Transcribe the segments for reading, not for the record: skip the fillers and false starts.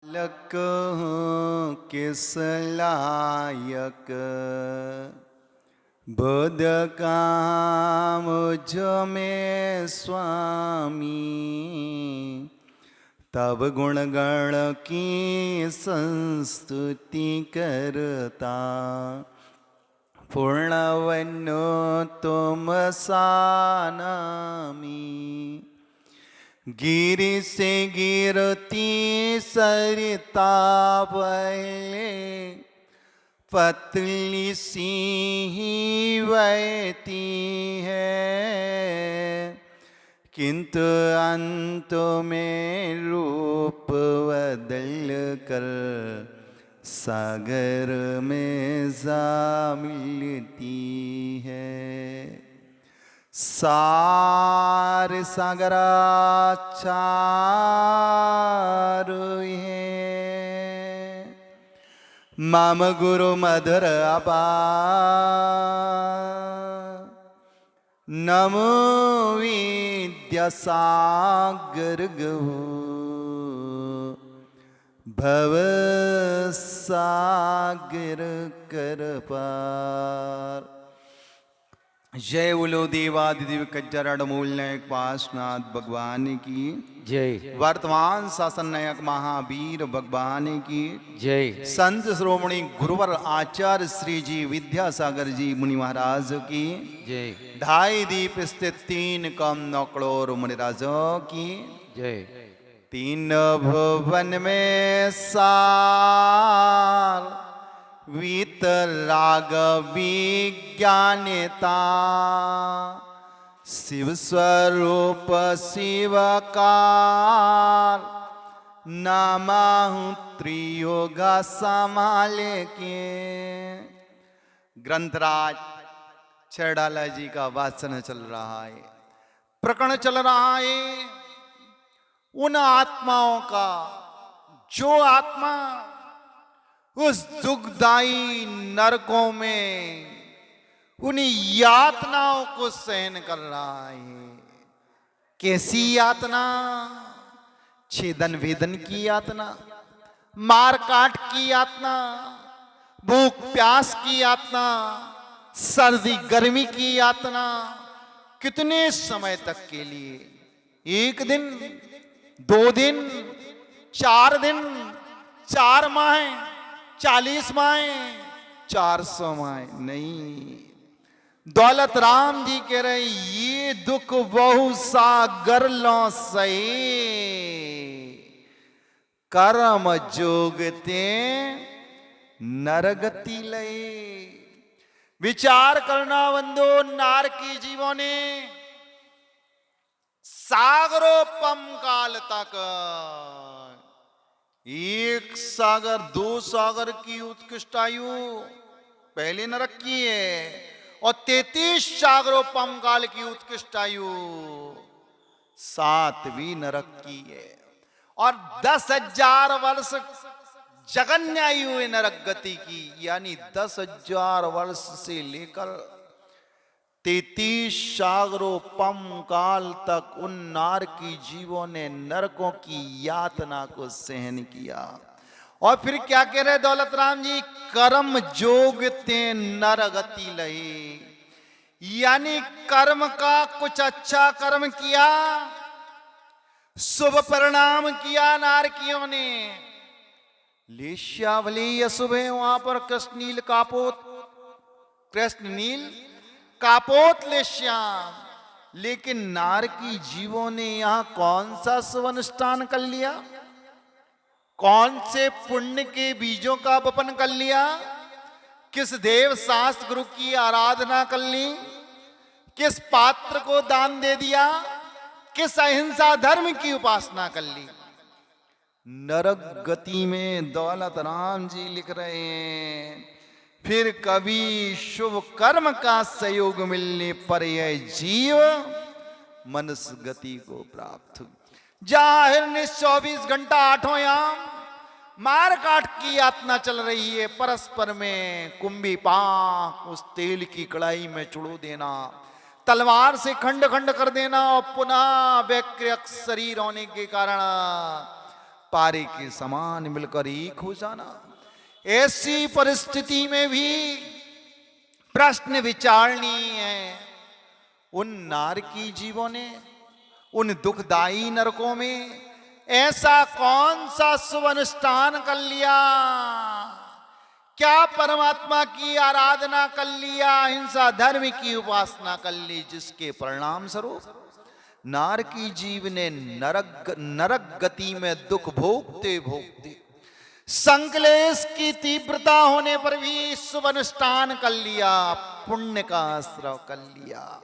Luck किस लायक बुध काम मुझ में स्वामी, तब गुण गण की संस्तुति करता। पूर्णवन्नो तुम सानामी, गिरि से गिरती सरिता बहे, पतली सी ही बहती है, किंतु अंत में रूप बदल कर सागर में जा मिलती है। सार सागराचारु है, मम गुरु मधुर अपा, नमो विद्यासागर गहु, भव सागर कर पार। जय बोलो देवादिदेव कज्जरण मूल नायक पार्श्वनाथ भगवान की जय। वर्तमान शासन नायक महावीर भगवान की जय। संत श्रोमणी गुरुवर आचार्य श्री जी विद्यासागर जी मुनि महाराज की जय। ढाई दीप स्थित तीन कम नौकड़ोर मुनिराजों की जय। तीन भुवन में सार वीतराग विज्ञानिता, शिव स्वरूप शिवकार, नामाहु त्रियोग संभाले के। ग्रंथराज छेड़ाला जी का वाचन चल रहा है, प्रकरण चल रहा है उन आत्माओं का जो आत्मा उस दुखदाई नरकों में उन्हीं यातनाओं को सहन कर रहा है। कैसी यातना? छेदन वेदन की यातना, मार काट की यातना, भूख प्यास की यातना, सर्दी गर्मी की यातना। कितने समय तक के लिए? एक दिन, 2 दिन, 4 दिन, 4 माह, 40 माह, 400 माह नहीं। दौलत राम जी कह रहे ये दुख बहु सागर लो सही, कर्म जोगते नरगति लय। विचार करना बंदो, नार की जीवों ने सागरोपम काल तक, एक सागर 2 सागर की उत्कृष्ट आयु पहले नरक की है, और 33 सागरोपम काल की उत्कृष्ट आयु 7वीं नरक की है, और 10,000 वर्ष जगन्य आयु है नरक गति की। यानी 10,000 वर्ष से लेकर 33 सागरोपम काल तक उन नार की जीवों ने नरकों की यातना को सहन किया। और फिर क्या कह रहे दौलत राम जी? कर्म जोगते नरगति लही। यानी कर्म का कुछ अच्छा कर्म किया, शुभ परिणाम किया नारकियों ने। लेश्यावली अशुभ है वहां पर, कृष्णनील कापोत, कृष्णनील कापोत ले श्याम। लेकिन नार की जीवों ने यहां कौन सा शुभ अनुष्ठान कर लिया? कौन से पुण्य के बीजों का वपन कर लिया? किस देव शास्त्र गुरु की आराधना कर ली? किस पात्र को दान दे दिया? किस अहिंसा धर्म की उपासना कर ली? नरक गति में दौलत राम जी लिख रहे हैं, फिर कभी शुभ कर्म का सहयोग मिलने पर यह जीव मनुष्य गति को प्राप्त हुई। जाहिर 24 घंटा 8 याम मार काट की यातना चल रही है। परस्पर में कुंभी पाक उस तेल की कड़ाई में चुड़ो देना, तलवार से खंड खंड कर देना और पुनः व्यक्रियक शरीर होने के कारण पारे के समान मिलकर एक हो जाना। ऐसी परिस्थिति में भी प्रश्न विचारणीय है, उन नारकी जीवों ने उन दुखदाई नरकों में ऐसा कौन सा शुभ अनुष्ठान कर लिया, क्या परमात्मा की आराधना कर लिया, हिंसा धर्म की उपासना कर ली, जिसके परिणाम स्वरूप नारकी जीव ने नरक गति में दुख भोगते भोगते संक्लेश की तीव्रता होने पर भी शुभ अनुष्ठान कर लिया, पुण्य का आश्रय कर लिया।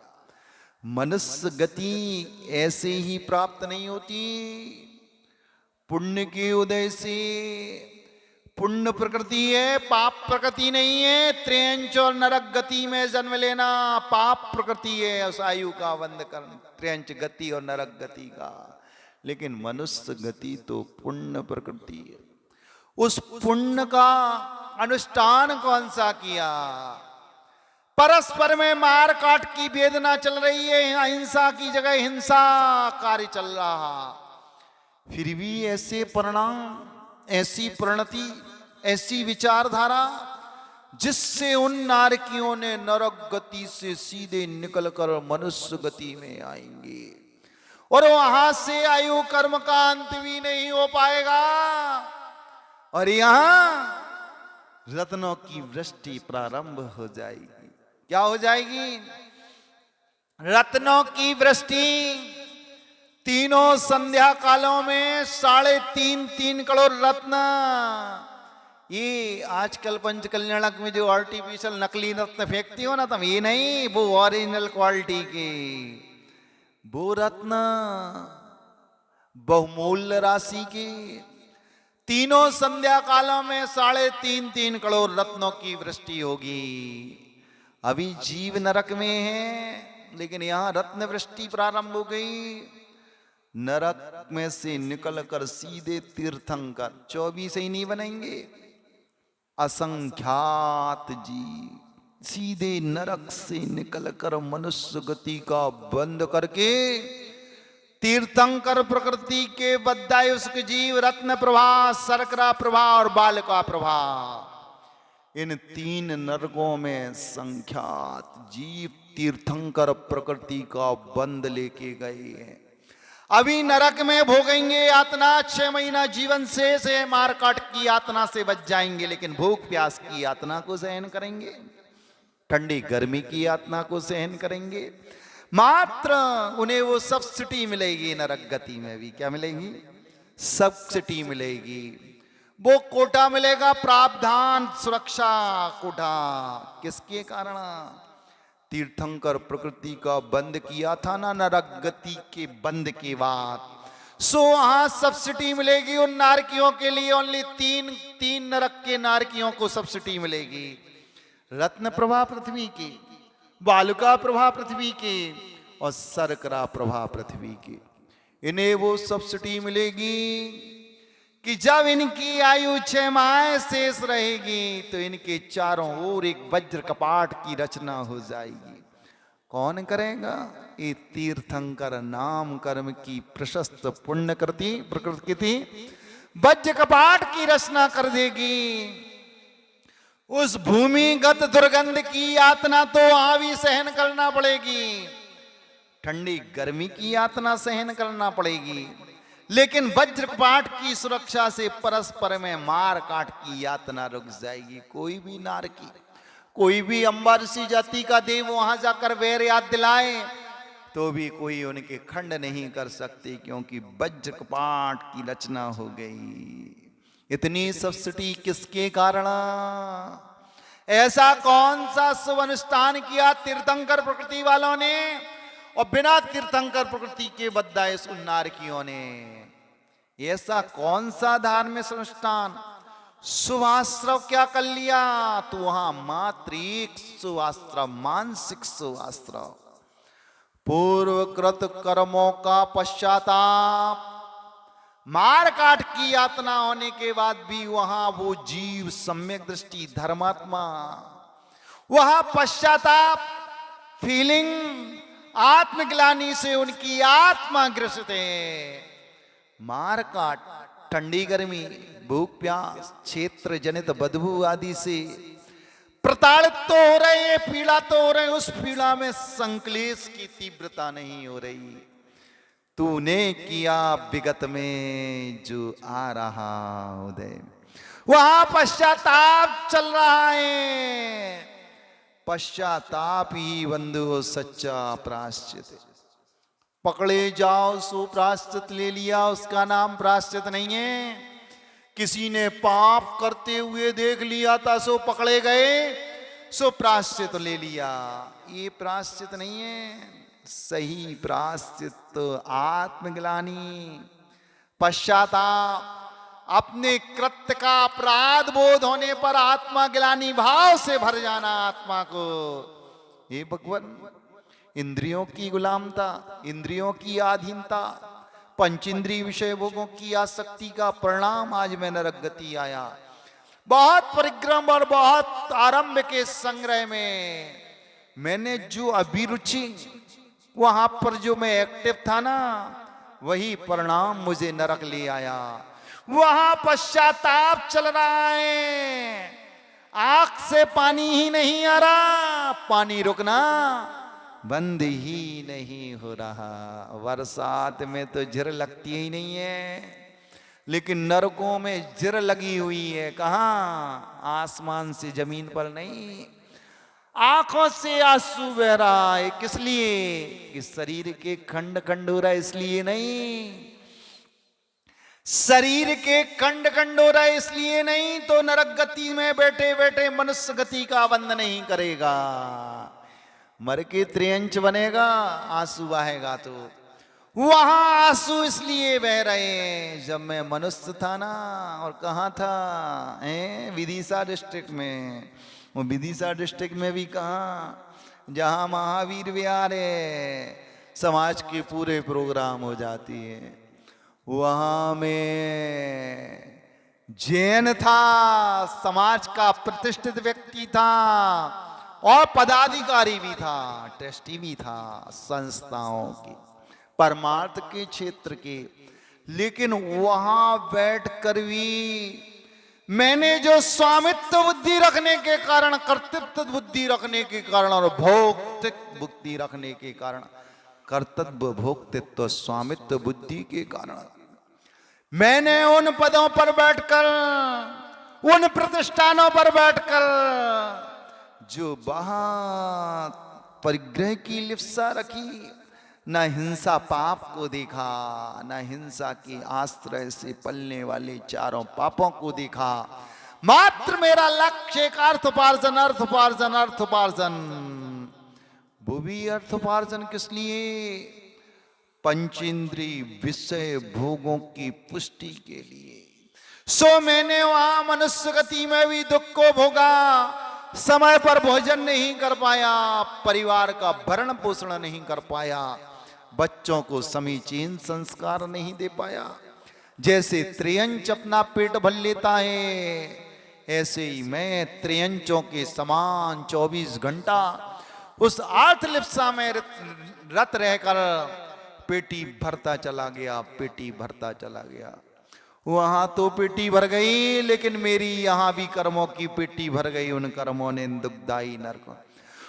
मनुष्य गति ऐसे ही प्राप्त नहीं होती। पुण्य के उदय से, पुण्य प्रकृति है, पाप प्रकृति नहीं है। त्रेंच और नरक गति में जन्म लेना पाप प्रकृति है, उस आयु का बंध करना, त्रेंच गति और नरक गति का। लेकिन मनुष्य गति तो पुण्य प्रकृति है। उस पुण्य का अनुष्ठान कौन सा किया? परस्पर में मार काट की वेदना चल रही है, अहिंसा की जगह हिंसा कार्य चल रहा, फिर भी ऐसे परिणाम, ऐसी परिणति, ऐसी विचारधारा जिससे उन नारकियों ने नरक गति से सीधे निकलकर मनुष्य गति में आएंगे और वहां से आयु कर्म का अंत भी नहीं हो पाएगा और यहां रत्नों की वृष्टि प्रारंभ हो जाएगी। क्या हो जाएगी? रत्नों की वृष्टि। तीनों संध्या कालों में 3.5 करोड़ रत्न। ये आजकल पंच कल्याणक में जो आर्टिफिशियल नकली रत्न फेंकती हो ना तुम, ये नहीं, वो ओरिजिनल क्वालिटी के वो रत्न, बहुमूल्य राशि के। तीनों संध्या कालों में 3.5 करोड़ रत्नों की वृष्टि होगी। अभी जीव नरक में है, लेकिन यहां रत्न वृष्टि प्रारंभ हो गई। नरक में से निकलकर सीधे तीर्थंकर 24 ही नहीं बनेंगे, असंख्यात जीव सीधे नरक से निकलकर मनुष्य गति का बंद करके तीर्थंकर प्रकृति के बद्धायुष्क जीव रत्न प्रभा, शर्करा प्रभा और बालका प्रभा, इन 3 नरकों में संख्यात जीव तीर्थंकर प्रकृति का बंद लेके गए हैं। अभी नरक में भोगेंगे यातना, 6 महीना जीवन से मार काट की यातना से बच जाएंगे, लेकिन भूख प्यास की यातना को सहन करेंगे, ठंडी गर्मी की यातना को सहन करेंगे। मात्र उन्हें वो सब्सिडी मिलेगी नरक गति में भी। क्या मिलेगी? सब्सिडी मिलेगी, वो कोटा मिलेगा, प्रावधान सुरक्षा कोटा। किसके कारण? तीर्थंकर प्रकृति का बंद किया था ना नरक गति के बंद के बाद, सो वहां सब्सिडी मिलेगी उन नारकियों के लिए। ओनली 3 नरक के नारकियों को सब्सिडी मिलेगी। रत्न प्रभा पृथ्वी की, बालुका प्रभा पृथ्वी के और शर्करा प्रभा पृथ्वी के। इन्हें वो सब्सिडी मिलेगी कि जब इनकी आयु 6 माह शेष रहेगी तो इनके चारों ओर एक वज्र कपाट की रचना हो जाएगी। कौन करेगा? ये तीर्थंकर नाम कर्म की प्रशस्त पुण्य कृति प्रकृति वज्र कपाट की रचना कर देगी। उस भूमिगत दुर्गंध की यातना तो वहां भी सहन करना पड़ेगी, ठंडी गर्मी की यातना सहन करना पड़ेगी, लेकिन वज्रपाट की सुरक्षा से परस्पर में मार काट की यातना रुक जाएगी। कोई भी नारकी, कोई भी अंबारसी जाति का देव वहां जाकर वैर याद दिलाए तो भी कोई उनके खंड नहीं कर सकते, क्योंकि वज्रपाट की रचना हो गई। इतनी सब्सिडी किसके कारण? ऐसा कौन सा शुभ अनुष्ठान किया तीर्थंकर प्रकृति वालों ने और बिना तीर्थंकर प्रकृति के बद्धाए उन नारकियों ने? ऐसा कौन सा धार्मिक अनुष्ठान, शुभाश्रव क्या कर लिया? तो वहां मात्र एक शुभाश्रव, मानसिक शुभाश्रव, पूर्वकृत कर्मों का पश्चाताप। मार काट की यातना होने के बाद भी वहां वो जीव सम्यक दृष्टि धर्मात्मा, वहां पश्चाताप फीलिंग, आत्मग्लानि से उनकी आत्मा ग्रसित है। मार काट ठंडी गर्मी, भूख प्यास, क्षेत्र जनित बदबू आदि से प्रताड़ित तो हो रहे हैं, पीड़ा तो हो रहे हैं, उस पीड़ा में संक्लेश की तीव्रता नहीं हो रही। तूने किया विगत में जो आ रहा उदय, वहां पश्चाताप चल रहा है। पश्चाताप ही बंधु सच्चा प्रायश्चित। पकड़े जाओ सो प्रायश्चित ले लिया, उसका नाम प्रायश्चित नहीं है। किसी ने पाप करते हुए देख लिया था, सो पकड़े गए, सो प्रायश्चित ले लिया। ये प्रायश्चित नहीं है। सही प्रायश्चित तो आत्मग्लानि, पश्चाताप, अपने कृत्य का अपराध बोध होने पर आत्मग्लानि भाव से भर जाना आत्मा को। हे भगवान, इंद्रियों की गुलामता, इंद्रियों की अधीनता, पंचेंद्रिय विषय भोगों की आसक्ति का परिणाम आज मैं नरक गति आया। बहुत परिश्रम और बहुत आरंभ के संग्रह में मैंने जो अभिरुचि, वहां पर जो मैं एक्टिव था ना, वही परिणाम मुझे नरक ले आया। वहां पश्चाताप चल रहा है, आंख से पानी ही नहीं आ रहा, पानी रुकना बंद ही नहीं हो रहा। बरसात में तो झिर लगती ही नहीं है, लेकिन नरकों में झिर लगी हुई है। कहाँ? आसमान से जमीन पर नहीं, आंखों से आंसू बह रहा है। किस लिए? कि शरीर के खंड खंड हो रहा है, इसलिए नहीं। शरीर के खंड खंड हो रहा है इसलिए नहीं, तो नरक गति में बैठे बैठे मनुष्य गति का बंद नहीं करेगा। मर के त्रियंच बनेगा, आंसू बहेगा। तो वहां आंसू इसलिए बह रहे हैं, जब मैं मनुष्य था ना, और कहाँ था? विदिशा डिस्ट्रिक्ट में। वो विदिशा डिस्ट्रिक्ट में भी कहाँ? जहां महावीर विहार है, समाज के पूरे प्रोग्राम हो जाती है। वहां में जैन था, समाज का प्रतिष्ठित व्यक्ति था, और पदाधिकारी भी था, ट्रस्टी भी था संस्थाओं की, परमार्थ के क्षेत्र के। लेकिन वहां बैठकर भी मैंने जो स्वामित्व बुद्धि रखने के कारण, कर्तृत्व बुद्धि रखने के कारण और भोक्तृत्व बुद्धि रखने के कारण, कर्तव्य भोक्तृत्व स्वामित्व बुद्धि के कारण, मैंने उन पदों पर बैठकर, उन प्रतिष्ठानों पर बैठकर जो वहां परिग्रह की लिप्सा रखी, न हिंसा पाप को देखा, न हिंसा के आश्रय से पलने वाले चारों पापों को देखा। मात्र मेरा लक्ष्य एक अर्थोपार्जन, अर्थोपार्जन, अर्थोपार्जन। वो भी अर्थोपार्जन किस लिए? पंचेंद्रिय विषय भोगों की पुष्टि के लिए। सो मैंने वहां मनुष्य गति में भी दुख को भोगा, समय पर भोजन नहीं कर पाया, परिवार का भरण पोषण नहीं कर पाया, बच्चों को समीचीन संस्कार नहीं दे पाया। जैसे त्रियंच अपना पेट भर लेता है, ऐसे ही मैं त्रियंचों के समान 24 घंटा उस आर्तलिप्सा में रत रहकर पेटी भरता चला गया, पेटी भरता चला गया। वहां तो पेटी भर गई, लेकिन मेरी यहां भी कर्मों की पेटी भर गई, उन कर्मों ने दुखदाई नरक।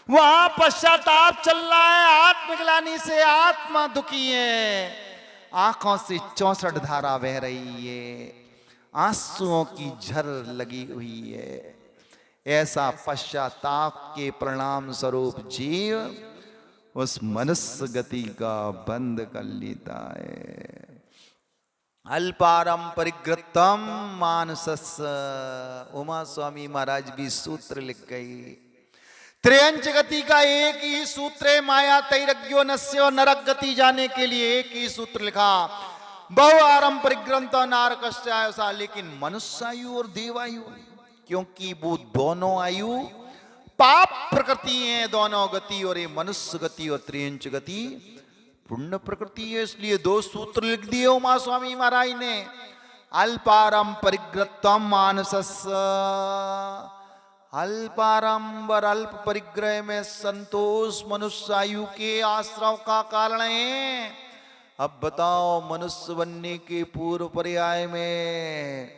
वहां पश्चाताप चल रहा है, आत्मग्लानि से आत्मा दुखी है, आंखों से 64 धारा बह रही है, आंसुओं की झर लगी हुई है। ऐसा पश्चाताप के परिणाम स्वरूप जीव उस मनुष्य गति का बंद कर लेता है। अल्पारम परिग्रतम मानसस्य, उमा स्वामी महाराज भी सूत्र लिख गई। त्रियंच गति का एक ही सूत्र है, माया तैरज्ञो नस्य, नरक गति जाने के लिए एक ही सूत्र लिखा, बहु आरम परिग्रंथ नारकस्यायसा। लेकिन मनुष्यायु और देवायु, क्योंकि वो दोनों आयु पाप प्रकृति है, दोनों गति, और ये मनुष्य गति और त्रियंच गति पुण्य प्रकृति है। इसलिए दो सूत्र लिख दिए उमा स्वामी महाराज ने। अल्पारम परिग्रतम मानसस्य, अल्पारंबर अल्प परिग्रह में संतोष मनुष्य आयु के आश्रव का कारण है। अब बताओ, मनुष्य बनने के पूर्व पर्याय में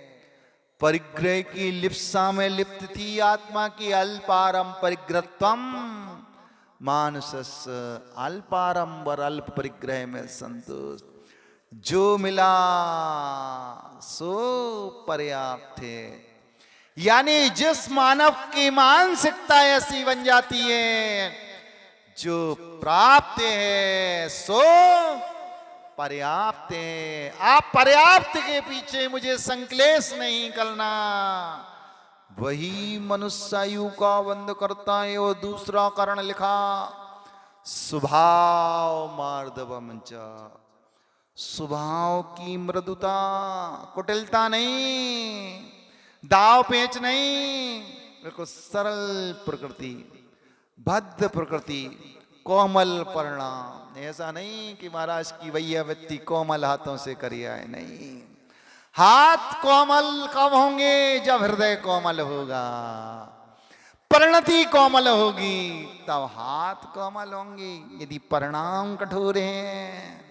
परिग्रह की लिप्सा में लिप्त थी आत्मा की अल्पारम परिग्रहत्वम, मानुषस्य अल्पारंबर अल्प परिग्रह में संतोष। जो मिला सो पर्याप्त है। यानी जिस मानव की मानसिकता ऐसी बन जाती है, जो प्राप्त है सो पर्याप्त है। आप पर्याप्त के पीछे मुझे संक्लेश नहीं करना। वही मनुष्यायु का बंध करता है। और दूसरा कारण लिखा, स्वभाव मार्दवम च, स्वभाव की मृदुता, कुटिलता नहीं, दाव पेच नहीं, बिल्कुल सरल प्रकृति, भद्र प्रकृति, कोमल परिणाम। ऐसा नहीं कि महाराज की वैया व्यक्ति कोमल हाथों से करी आए, नहीं। हाथ कोमल कब होंगे? जब हृदय कोमल होगा, परिणति कोमल होगी, तब हाथ कोमल होंगे। यदि परिणाम कठोर हैं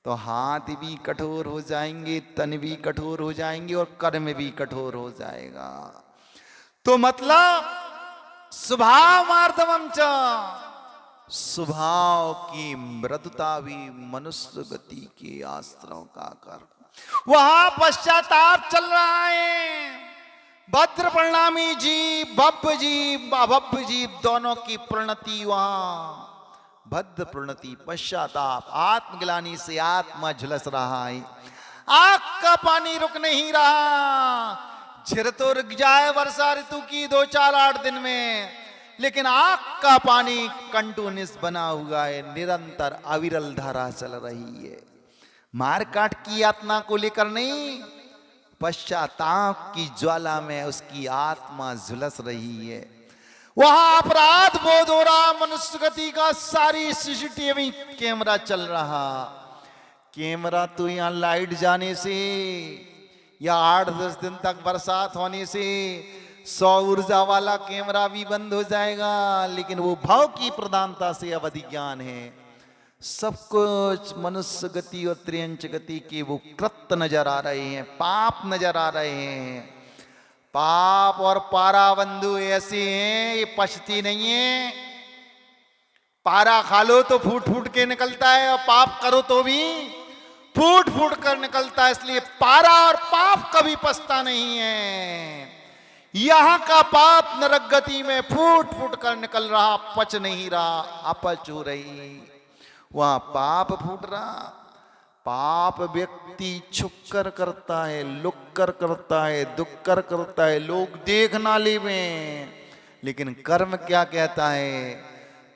तो हाथ भी कठोर हो जाएंगे, तन भी कठोर हो जाएंगे और कर्म भी कठोर हो जाएगा। तो मतलब स्वभाव मार्दवम च, स्वभाव की मृदुता भी मनुष्य गति के आश्रम का कर। वहां पश्चाताप चल रहा है। भद्र परिणामी जीव, भव्य जीव, अभव्य जीव दोनों की प्रणति वहां भद्र प्रणति, पश्चाताप, आत्मग्लानि से आत्मा झुलस रहा है। आंख का पानी रुक नहीं रहा। झिर तो रुक जाए वर्षा ऋतु की 2-4-8 दिन में, लेकिन आंख का पानी कंटिन्यूअस बना हुआ है, निरंतर अविरल धारा चल रही है। मारकाट की यातना को लेकर नहीं, पश्चाताप की ज्वाला में उसकी आत्मा झुलस रही है। वहां अपराध बोध हो रहा। मनुष्य गति का सारी सीसीटीवी कैमरा चल रहा। कैमरा तो यहां लाइट जाने से या 8-10 दिन तक बरसात होने से 100 ऊर्जा वाला कैमरा भी बंद हो जाएगा, लेकिन वो भाव की प्रधानता से अवधि ज्ञान है। सब कुछ मनुष्य गति और त्रियंच गति के वो कृत्य नजर आ रहे हैं, पाप नजर आ रहे हैं। पाप और पारा बंधु ऐसे हैं, ये पचती नहीं है। पारा खा लो तो फूट फूट के निकलता है, और पाप करो तो भी फूट फूट कर निकलता है। इसलिए पारा और पाप कभी पचता नहीं है। यहां का पाप नरक गति में फूट फूट कर निकल रहा, पच नहीं रहा, अपच हो रही। वहां पाप फूट रहा। पाप व्यक्ति छुप कर करता है, लुक कर करता है, दुख कर करता है, लोग देख ना लेवें। लेकिन कर्म क्या कहता है?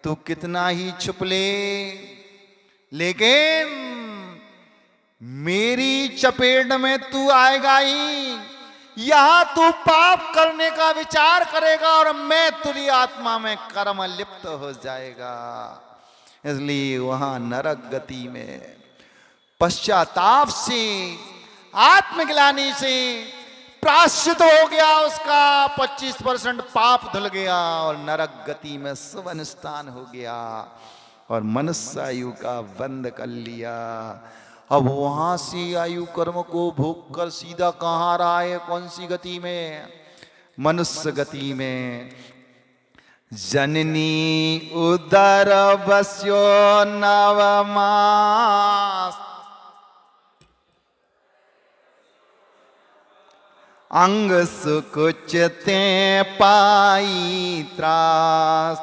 तू कितना ही छुप ले, लेकिन मेरी चपेट में तू आएगा ही। यहां तू पाप करने का विचार करेगा और मैं तुरी आत्मा में कर्म लिप्त हो जाएगा। इसलिए वहां नरक गति में पश्चाताप से, आत्मग्लानि से प्रायश्चित हो गया, उसका 25% पाप धुल गया और नरक गति में सुवन स्थान हो गया और मनुष्य आयु का बंद कर लिया। अब वहां से आयु कर्म को भोग कर सीधा कहां रहा है? कौन सी गति में? मनुष्य गति में। जननी उदर बस्यो नवमास, अंग सुख चिते पाई त्रास,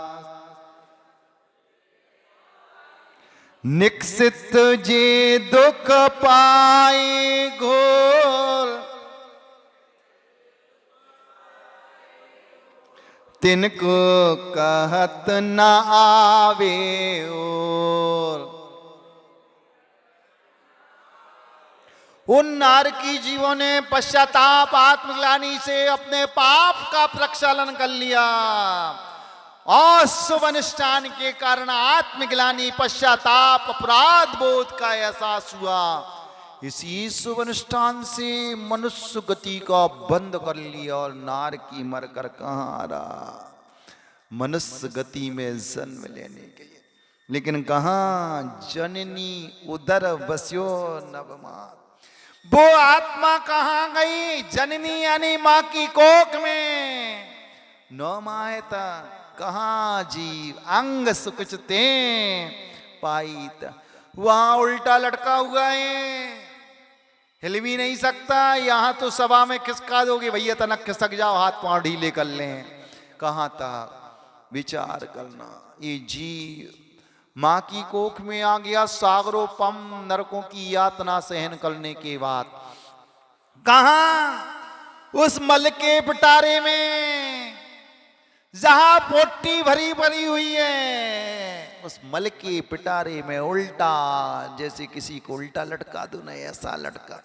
निकसित जे दुख पाए घोर, तिनको कहत न आवे और। उन नारकी जीवों ने पश्चाताप, आत्मग्लानि से अपने पाप का प्रक्षालन कर लिया और शुभ अनुष्ठान के कारण आत्मग्लानि, पश्चाताप, अपराध बोध का एहसास हुआ। इसी शुभ अनुष्ठान से मनुष्य गति का बंद कर लिया और नारकी मरकर कहां आ रहा? मनुष्य गति में जन्म लेने के लिए। लेकिन कहाँ जननी उदर बस्यो नवमात, वो आत्मा कहाँ गई? जननी यानी माँ की कोख में। नौ मायता कहाँ जीव अंग सुकुचते पाईत, वहां उल्टा लटका हुआ है, हिल भी नहीं सकता। यहां तो सभा में खिसका दोगे, भैया तनक खिसक जाओ, हाथ पांव ढीले कर लें। कहां तक विचार करना। ये जीव माँ की कोख में आ गया, सागरों पम नरकों की यातना सहन करने के बाद कहा उस मल के पिटारे में जहां पोटी भरी भरी हुई है, उस मल के पिटारे में उल्टा, जैसे किसी को उल्टा लटका दो ना, ऐसा लटका।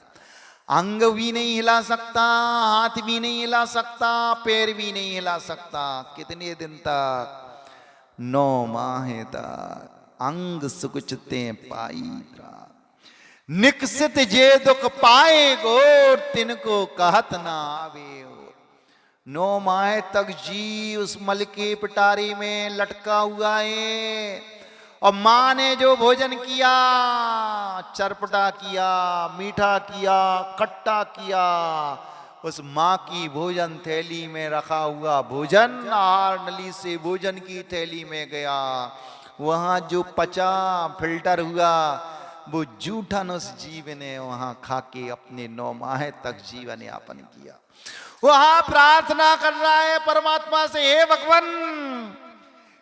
अंग भी नहीं हिला सकता, हाथ भी नहीं हिला सकता, पैर भी नहीं हिला सकता। कितने दिन तक? 9 माह तक अंग सुकुचते पाई प्रात, निकसित जे दुख पाए गोर, तिनको कहत ना आवे हो। 9 माह तक जी उस मल के पिटारी में लटका हुआ है, और माँ ने जो भोजन किया, चरपटा किया, मीठा किया, खट्टा किया, उस माँ की भोजन थैली में रखा हुआ भोजन आहार नली से भोजन की थैली में गया, वहां जो पचा फिल्टर हुआ, वो जूठन उस जीव ने वहां खा के अपने 9 माह तक जीवन यापन किया। वहां प्रार्थना कर रहा है परमात्मा से, हे भगवान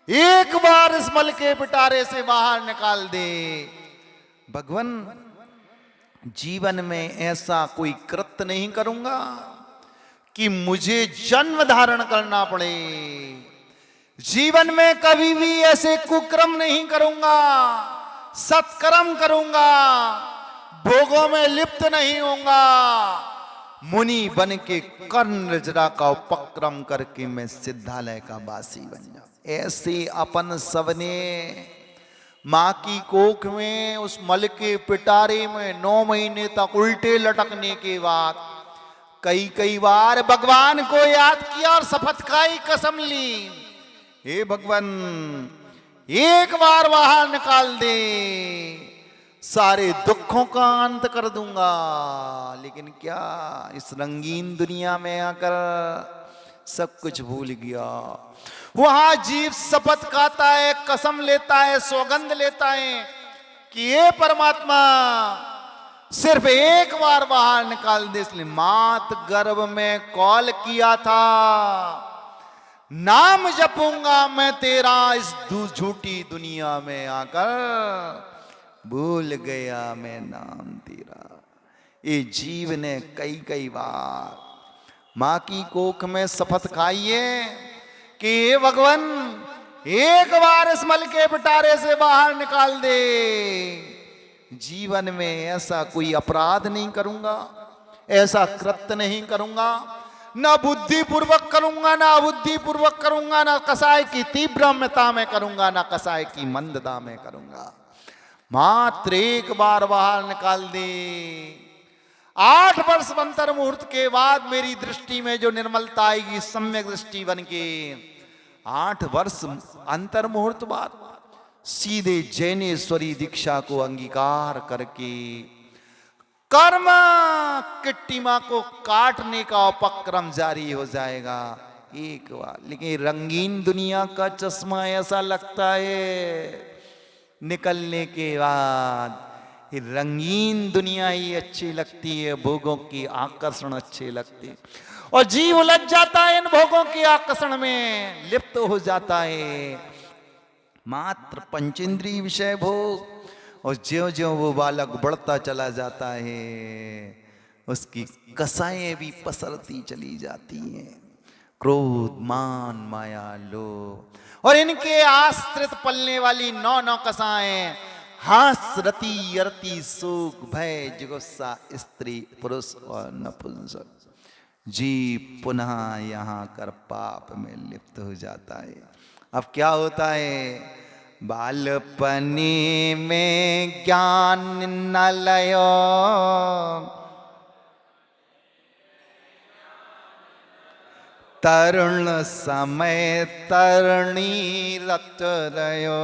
एक बार इस मल के पिटारे से बाहर निकाल दे। भगवान जीवन में ऐसा कोई कृत्य नहीं करूंगा कि मुझे जन्म धारण करना पड़े, जीवन में कभी भी ऐसे कुक्रम नहीं करूंगा, सत्कर्म करूंगा, भोगों में लिप्त नहीं होऊंगा, मुनि बन के कर्ण रजरा का उपक्रम करके मैं सिद्धालय का वासी बन जाऊं। ऐसे अपन सबने माँ की कोख में उस मल के पिटारे में 9 महीने तक उल्टे लटकने के बाद कई कई बार भगवान को याद किया और शपथ खाई, कसम ली, हे भगवान एक बार बाहर निकाल दे, सारे दुखों का अंत कर दूंगा। लेकिन क्या इस रंगीन दुनिया में आकर सब कुछ भूल गया। वहां जीव शपथ खाता है, कसम लेता है, सौगंध लेता है कि ये परमात्मा सिर्फ एक बार बाहर निकाल दे। इसलिए मात गर्भ में कॉल किया था, नाम जपूंगा मैं तेरा इस झूठी दुनिया में आकर, भूल गया मैं नाम तेरा। ये जीव ने कई कई बार माँ की कोख में शपथ खाई है कि हे भगवान एक बार इस मल के पिटारे से बाहर निकाल दे, जीवन में ऐसा कोई अपराध नहीं करूंगा, ऐसा कृत्य नहीं करूंगा, ना बुद्धि पूर्वक करूंगा, ना अबुद्धि पूर्वक करूंगा, ना कसाय की तीव्रता में करूंगा, ना कसाय की मंदता में करूंगा। मात्र एक बार बाहर निकाल दे। 8 वर्ष अंतर मुहूर्त के बाद मेरी दृष्टि में जो निर्मलता आएगी, सम्यक दृष्टि बन के, 8 वर्ष अंतर मुहूर्त बाद सीधे जैनेश्वरी दीक्षा को अंगीकार करके कर्म किट्टी माँ को काटने का उपक्रम जारी हो जाएगा एक बार। लेकिन रंगीन दुनिया का चश्मा ऐसा लगता है निकलने के बाद रंगीन दुनिया ही अच्छी लगती है, भोगों की आकर्षण अच्छे लगते हैं, और जीव उलझ जाता है इन भोगों के आकर्षण में, लिप्त हो जाता है। मात्र पंचेंद्रिय विषय भोग, और ज्यों ज्यों वो बालक बढ़ता चला जाता है उसकी कसाएं भी पसरती चली जाती हैं, क्रोध मान माया लोभ, और इनके आश्रित पलने वाली 9 कसाएं हास रति अरति सुख भय जुगुप्सा स्त्री पुरुष और नपुंसक। जीव पुनः यहाँ कर पाप में लिप्त हो जाता है। अब क्या होता है, बालपनी में ज्ञान न लयो, तरुण समय तरणी रत रयो,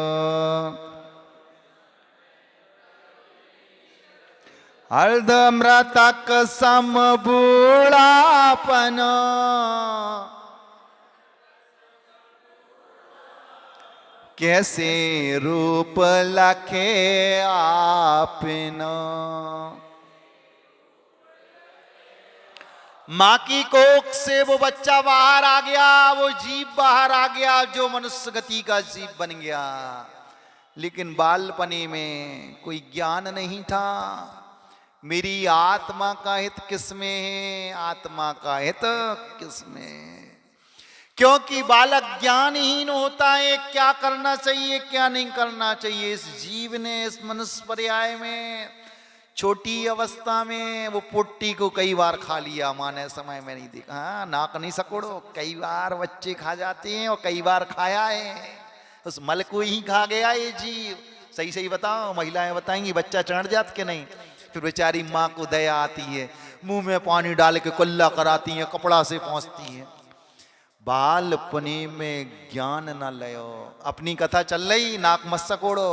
अर्धमृतक सम बूढ़ापन, कैसे रूप लखे आपन। माँ की कोख से वो बच्चा बाहर आ गया, वो जीव बाहर आ गया जो मनुष्य गति का जीव बन गया। लेकिन बालपने में कोई ज्ञान नहीं था। मेरी आत्मा का हित किसमें है, आत्मा का हित किसमें है। क्योंकि बालक ज्ञानहीन होता है, क्या करना चाहिए क्या नहीं करना चाहिए। इस जीव ने इस मनुष्य पर्याय में छोटी अवस्था में वो पुट्टी को कई बार खा लिया। माँ ने समय में नहीं देखा, हाँ नाक नहीं सकोड़ो, कई बार बच्चे खा जाते हैं और कई बार खाया है। उस मल को ही खा गया ये जीव। सही सही बताओ, महिलाएं बताएंगी बच्चा चढ़ जात के नहीं। फिर बेचारी माँ को दया आती है, मुंह में पानी डाल के कुल्ला कराती है, कपड़ा से पहुंचती है। बालपने में ज्ञान न लयो। अपनी कथा चल रही, नाक मत सकोड़ो।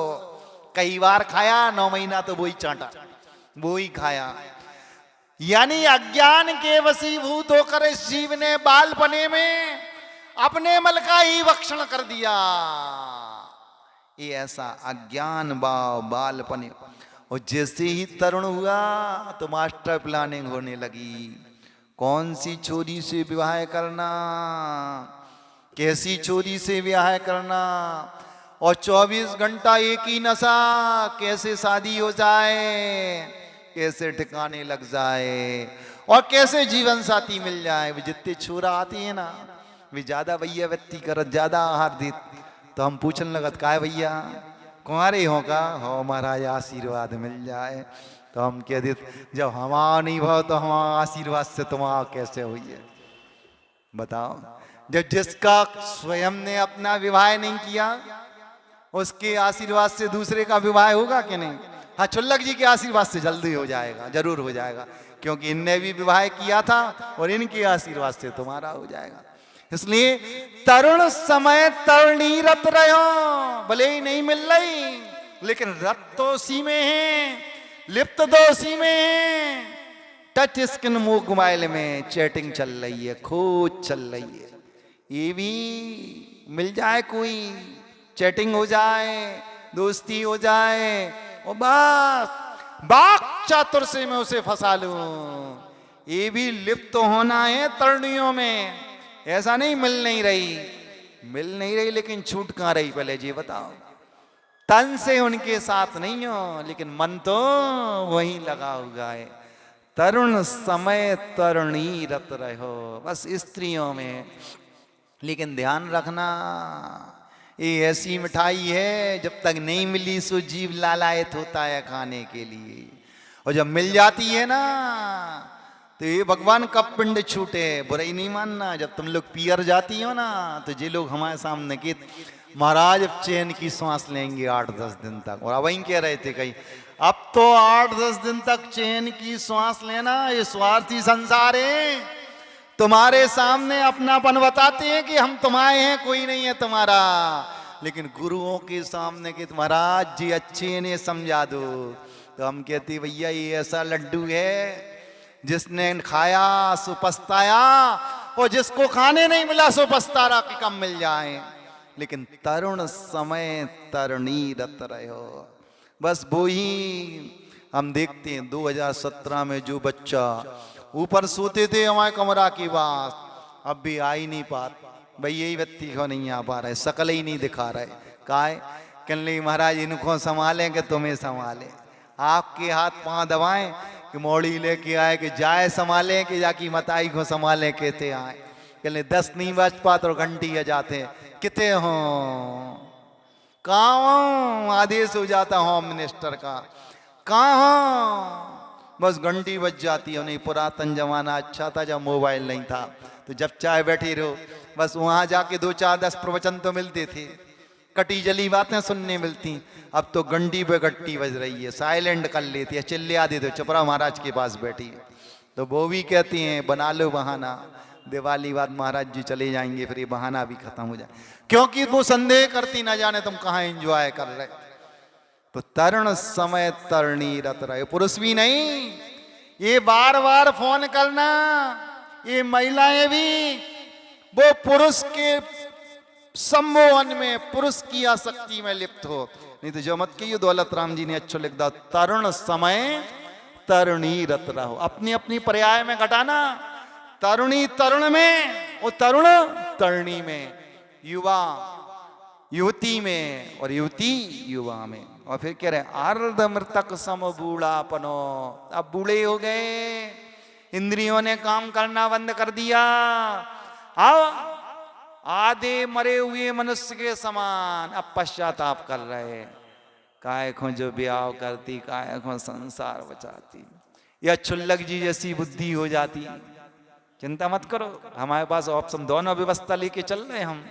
कई बार खाया, 9 महीना तो वो ही चाटा, वो ही खाया। यानी अज्ञान के वशीभूत होकर इस जीव ने बालपने में अपने मल का ही भक्षण कर दिया। ये ऐसा अज्ञान भाव बालपने। और जैसे ही तरुण हुआ तो मास्टर प्लानिंग होने लगी। कौन सी छोरी से विवाह करना, कैसी छोरी से विवाह करना, और 24 घंटा एक ही नशा, कैसे शादी हो जाए, कैसे ठिकाने लग जाए, और कैसे जीवन साथी मिल जाए। वे जितने छोरा आती है ना, वे ज्यादा भैया व्यक्ति करत, ज्यादा आहार देत। तो हम पूछने लगत, का है भैया कुंवारे हो का, हो महाराज आशीर्वाद मिल जाए। तो हम कह देते, जब हमारा नहीं भाव तो हमारा आशीर्वाद से तुम्हारा कैसे हुई है बताओ। जब जिसका स्वयं ने अपना विवाह नहीं किया, उसके आशीर्वाद से दूसरे का विवाह होगा कि नहीं। हाँ, चुल्लक जी के आशीर्वाद से जल्दी हो जाएगा, जरूर हो जाएगा, क्योंकि इनने भी विवाह किया था और इनके आशीर्वाद से तुम्हारा हो जाएगा। इसलिए तरुण समय तरुणी रत रहो, भले ही नहीं मिल रही, लेकिन रत तो उसी में है, लिप्त तो उसी में है। टच स्क्रीन मोबाइल में चैटिंग चल रही है, खोज चल रही है। ये भी मिल जाए, कोई चैटिंग हो जाए, दोस्ती हो जाए, और बस बाक चातुर से मैं उसे फंसा लूं। ये भी लिप्त होना है तरुणियों में। ऐसा नहीं मिल नहीं रही, लेकिन छूट कहां रही पहले जी बताओ। तन से उनके साथ नहीं हो, लेकिन मन तो वहीं लगा हुआ है। तरुण समय तरुणी रत रहो, बस स्त्रियों में। लेकिन ध्यान रखना, ये ऐसी मिठाई है जब तक नहीं मिली सो जीव लालायत होता है खाने के लिए, और जब मिल जाती है ना तो ये भगवान का पिंड छूटे। बुराई नहीं मानना, जब तुम लोग पियर जाती हो ना तो ये लोग हमारे सामने के महाराज अब चैन की सांस लेंगे 8-10 दिन तक। और अब वहीं कह रहे थे कहीं, अब तो 8-10 दिन तक चैन की सांस लेना, ये स्वार्थी संसार है। तुम्हारे सामने अपनापन बताते हैं कि हम तुम्हारे हैं, कोई नहीं है तुम्हारा, लेकिन गुरुओं के सामने कि महाराज जी अच्छे ने समझा दो। तो हम कहते भैया ये ऐसा लड्डू है जिसने खाया सो पछताया, और जिसको खाने नहीं मिला सो पछतारा कि कम मिल जाए। लेकिन तरुण समय तरुणी रत रहो, बस वो ही हम देखते हैं। 2017 में जो बच्चा ऊपर सोते थे हमारे कमरा की बात, अब भी आ ही नहीं पाता। भाई यही व्यक्ति को नहीं आ पा रहे, शकल ही नहीं दिखा रहे। काहे कहने महाराज इनको संभालें कि तुम्हें संभालें, आपके हाथ पांव दबाएं कि मोड़ी लेके आए, कि जाए संभालें कि जाकी मताई को संभालें, कहते आए। कहने 10 नहीं बज पाते और घंटी आ जाते, कितने हो कहाँ, आदेश हो जाता होम मिनिस्टर का, कहाँ, बस घंटी बज जाती है। नहीं, पुरातन जमाना अच्छा था जब मोबाइल नहीं था, तो जब चाहे बैठे रहो, बस वहां जाके 2-4-10 प्रवचन तो मिलते थे, कटी जली बातें सुनने मिलती। अब तो घंटी पे घंटी बज रही है, साइलेंट कर लेती है, चिल्ला देते चपरा महाराज के पास बैठी है। तो वो भी कहती हैं बना लो बहाना, दिवाली बाद महाराज जी चले जाएंगे, फिर ये बहाना भी खत्म हो जाए। क्योंकि वो संदेह करती, ना जाने तुम कहाँ एंजॉय कर रहे। तो तरुण समय तरणी रत रहे। पुरुष भी नहीं, ये बार बार फोन करना, ये महिलाएं भी वो पुरुष के सम्मोहन में, पुरुष की आसक्ति में लिप्त हो। नहीं तो जो मत कहिए, दौलत राम जी ने अच्छा लिख दिया, तरुण समय तरुणी रत रहो। अपनी अपनी पर्याय में घटाना, तरुणी तरुण में और तरुण तरुणी में, युवा युवती में और युवती युवा में। और फिर कह रहे अर्ध मृतक सम बूढ़ापनो, अब बूढ़े हो गए, इंद्रियों ने काम करना बंद कर दिया, अब आधे मरे हुए मनुष्य के समान अब पश्चाताप कर रहे। काय खो जो ब्याह करती, काय खो संसार बचाती, या छुल्लक जी जैसी बुद्धि हो जाती। चिंता मत करो, हमारे पास ऑप्शन, दोनों व्यवस्था लेके चल रहे हम,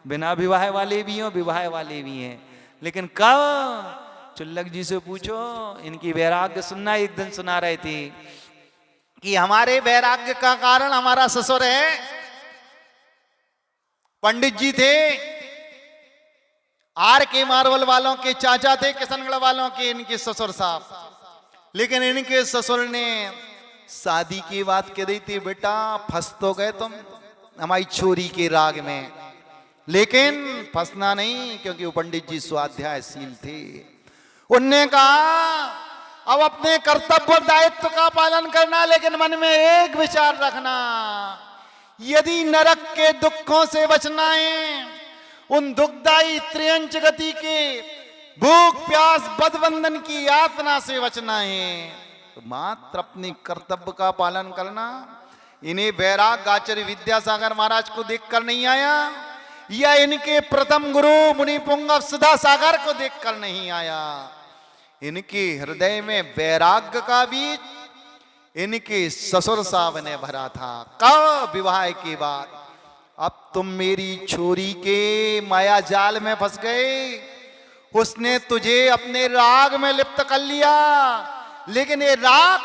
बिना विवाह वाले भी हैं, विवाह वाले भी हैं। लेकिन कब, चुल्लक जी से पूछो, इनकी वैराग्य सुनना। एक दिन सुना रहे थे कि हमारे वैराग्य का कारण हमारा ससुर है। पंडित जी थे, आर के मार्वल वालों के चाचा थे, किशनगढ़ वालों के इनके ससुर साहब। लेकिन इनके ससुर ने शादी की बात कह दी थी, बेटा फंस तो गए तुम हमारी छोरी के राग में, लेकिन फंसना नहीं, क्योंकि वो पंडित जी स्वाध्यायशील थे। उनने कहा अब अपने कर्तव्य दायित्व का पालन करना, लेकिन मन में एक विचार रखना, यदि नरक के दुखों से बचना है, उन दुखदायी त्रियंच गति के भूख प्यास बदबंधन की यातना से बचना है, तो मात्र अपने कर्तव्य का पालन करना। इन्हें वैराग आचार्य विद्यासागर महाराज को देखकर नहीं आया, या इनके प्रथम गुरु मुनि पुंगव सुधा सागर को देखकर नहीं आया। इनके हृदय में वैराग्य का बीज इनके ससुर साहब ने भरा था। कब, विवाह के बाद। अब तुम मेरी छोरी के माया जाल में फंस गए, उसने तुझे अपने राग में लिप्त कर लिया, लेकिन ये राग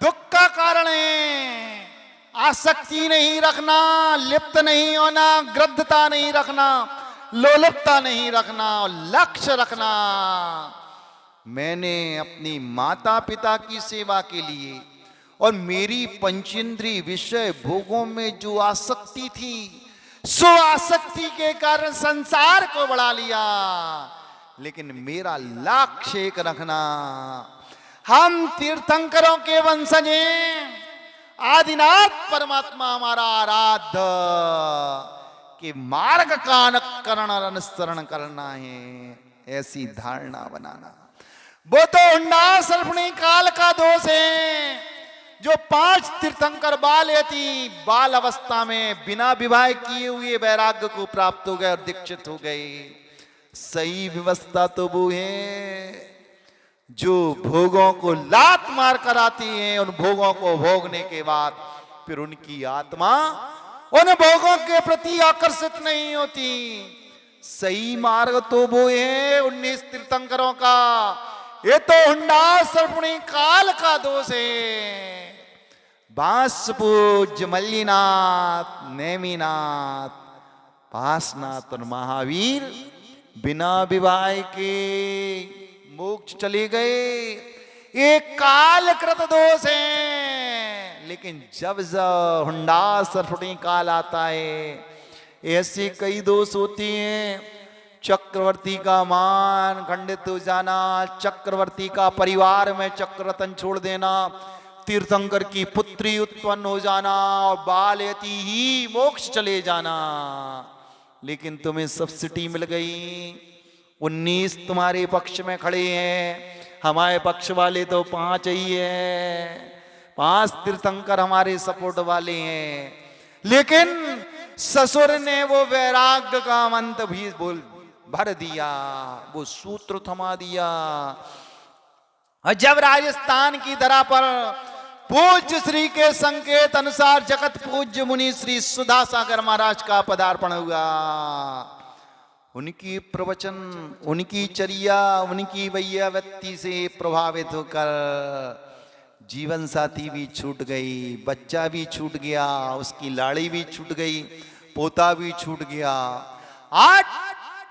दुख का कारण है। आसक्ति नहीं रखना, लिप्त नहीं होना, ग्रद्धता नहीं रखना, लोलुपता नहीं रखना, और लक्ष्य रखना। मैंने अपनी माता पिता की सेवा के लिए और मेरी पंचेंद्रिय विषय भोगों में जो आसक्ति थी, सो आसक्ति के कारण संसार को बढ़ा लिया, लेकिन मेरा लक्ष्य एक रखना। हम तीर्थंकरों के वंशज हैं, आदिनाथ परमात्मा हमारा आराध्य के मार्ग का अनुकरण और अनुसरण करना है, ऐसी धारणा बनाना। वो तो हुंडा सर्पणी काल का दोष है, जो 5 तीर्थंकर बाल अवस्था में बिना विवाह किए हुए वैराग्य को प्राप्त हो गए और दीक्षित हो गए। सही व्यवस्था तो वो है जो भोगों को लात मार कर आती हैं, उन भोगों को भोगने के बाद फिर उनकी आत्मा उन भोगों के प्रति आकर्षित नहीं होती। सही मार्ग तो वो है 19 तीर्थंकरों का। ये तो हुंडा सर्पणी काल का दोष है। बांस पूज्य मल्लीनाथ, नेमिनाथ, पासनाथ और महावीर बिना विवाह के मोक्ष चले गए। ये कालकृत दोष है, लेकिन जब हुंडा सर्पणी काल आता है, ऐसे कई दोष होते हैं। चक्रवर्ती का मान खंडित हो जाना, चक्रवर्ती का परिवार में चक्ररतन छोड़ देना, तीर्थंकर की पुत्री उत्पन्न हो जाना और बालयती ही मोक्ष चले जाना। लेकिन तुम्हें सब्सिडी मिल गई, 19 तुम्हारे पक्ष में खड़े हैं, हमारे पक्ष वाले तो 5 ही हैं। 5 तीर्थंकर हमारे सपोर्ट वाले हैं, लेकिन ससुर ने वो वैराग्य का मंत्र भी भर दिया, वो सूत्र थमा दिया। और जब राजस्थान की धरा पर पूज्य श्री के संकेत अनुसार जगत पूज्य मुनि श्री सुधा सागर महाराज का पदार्पण हुआ, उनकी प्रवचन, उनकी चर्या, उनकी वैयावृत्ति से प्रभावित होकर जीवन साथी भी छूट गई, बच्चा भी छूट गया, उसकी लाड़ी भी छूट गई, पोता भी छूट गया। आज